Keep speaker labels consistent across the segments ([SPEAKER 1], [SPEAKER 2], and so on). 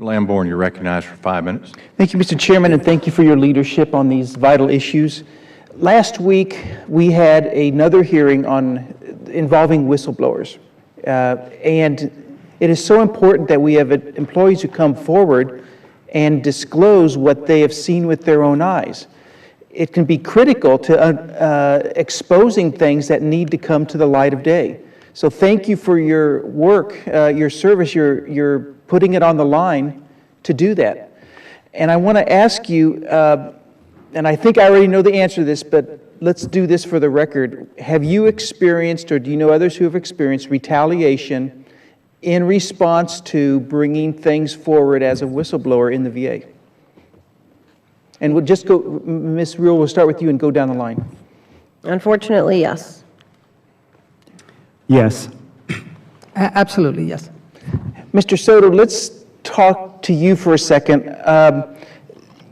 [SPEAKER 1] Lamborn, you're recognized for 5 minutes.
[SPEAKER 2] Thank you, Mr. Chairman, and thank you for your leadership on these vital issues. Last week, we had another hearing involving whistleblowers. And it is so important that we have employees who come forward and disclose what they have seen with their own eyes. It can be critical to exposing things that need to come to the light of day. So thank you for your work, your service, you're putting it on the line to do that. And I want to ask you, and I think I already know the answer to this, but let's do this for the record. Have you experienced, or do you know others who have experienced, retaliation in response to bringing things forward as a whistleblower in the VA? And we'll just go, Ms. Rule, we'll start with you and go down the line.
[SPEAKER 3] Unfortunately, yes.
[SPEAKER 4] Yes. Absolutely, yes.
[SPEAKER 2] Mr. Soto, let's talk to you for a second.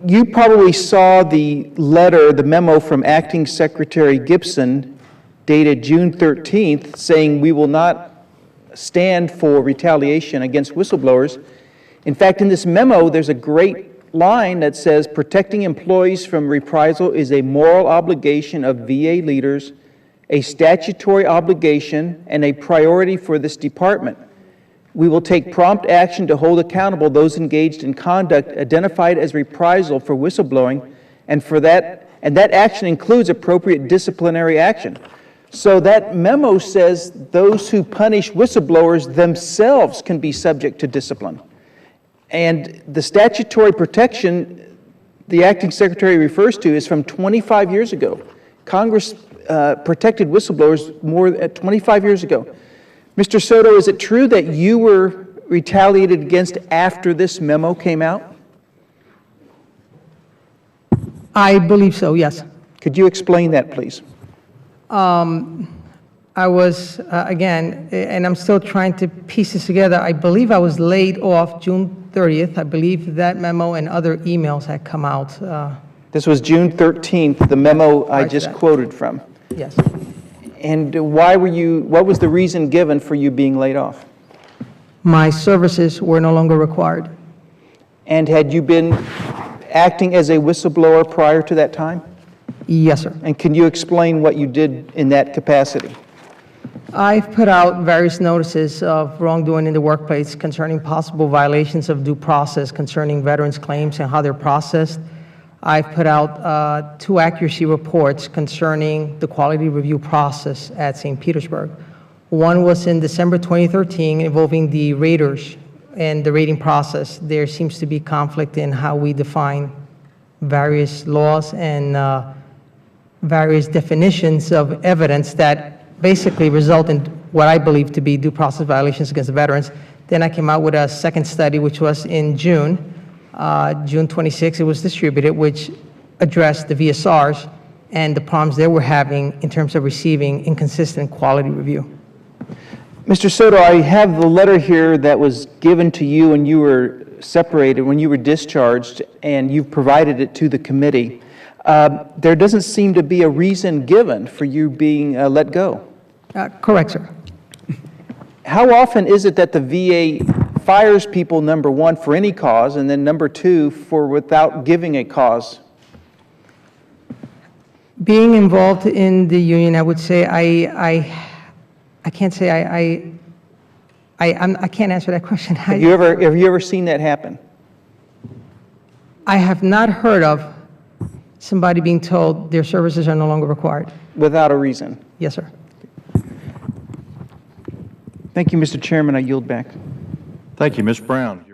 [SPEAKER 2] You probably saw the letter, the memo from Acting Secretary Gibson dated June 13th saying we will not stand for retaliation against whistleblowers. In fact, in this memo, there's a great line that says protecting employees from reprisal is a moral obligation of VA leaders, a statutory obligation, and a priority for this department. We will take prompt action to hold accountable those engaged in conduct identified as reprisal for whistleblowing, and that action includes appropriate disciplinary action. So that memo says those who punish whistleblowers themselves can be subject to discipline. And the statutory protection the acting secretary refers to is from 25 years ago. Congress protected whistleblowers more than 25 years ago. Mr. Soto, is it true that you were retaliated against after this memo came out?
[SPEAKER 4] I believe so, yes.
[SPEAKER 2] Could you explain that, please?
[SPEAKER 4] I was, again, and I'm still trying to piece this together, I believe I was laid off June 30th. I believe that memo and other emails had come out.
[SPEAKER 2] This was June 13th, the memo I just quoted from.
[SPEAKER 4] Yes.
[SPEAKER 2] And what was the reason given for you being laid off?
[SPEAKER 4] My services were no longer required.
[SPEAKER 2] And had you been acting as a whistleblower prior to that time?
[SPEAKER 4] Yes, sir.
[SPEAKER 2] And can you explain what you did in that capacity?
[SPEAKER 4] I've put out various notices of wrongdoing in the workplace concerning possible violations of due process concerning veterans' claims and how they're processed. I've put out 2 accuracy reports concerning the quality review process at St. Petersburg. One was in December 2013 involving the raters and the rating process. There seems to be conflict in how we define various laws and various definitions of evidence that basically result in what I believe to be due process violations against the veterans. Then I came out with a second study, which was in June. June 26, it was distributed, which addressed the VSRs and the problems they were having in terms of receiving inconsistent quality review.
[SPEAKER 2] Mr. Soto, I have the letter here that was given to you when you were separated, when you were discharged, and you've provided it to the committee. There doesn't seem to be a reason given for you being let go.
[SPEAKER 4] Correct, sir.
[SPEAKER 2] How often is it that the VA fires people, number one, for any cause, and then number two, for without giving a cause?
[SPEAKER 4] Being involved in the union, I would say I can't say I can't answer that question.
[SPEAKER 2] Have you ever seen that happen?
[SPEAKER 4] I have not heard of somebody being told their services are no longer required.
[SPEAKER 2] Without a reason?
[SPEAKER 4] Yes, sir.
[SPEAKER 2] Thank you, Mr. Chairman. I yield back.
[SPEAKER 1] Thank you, Ms. Brown.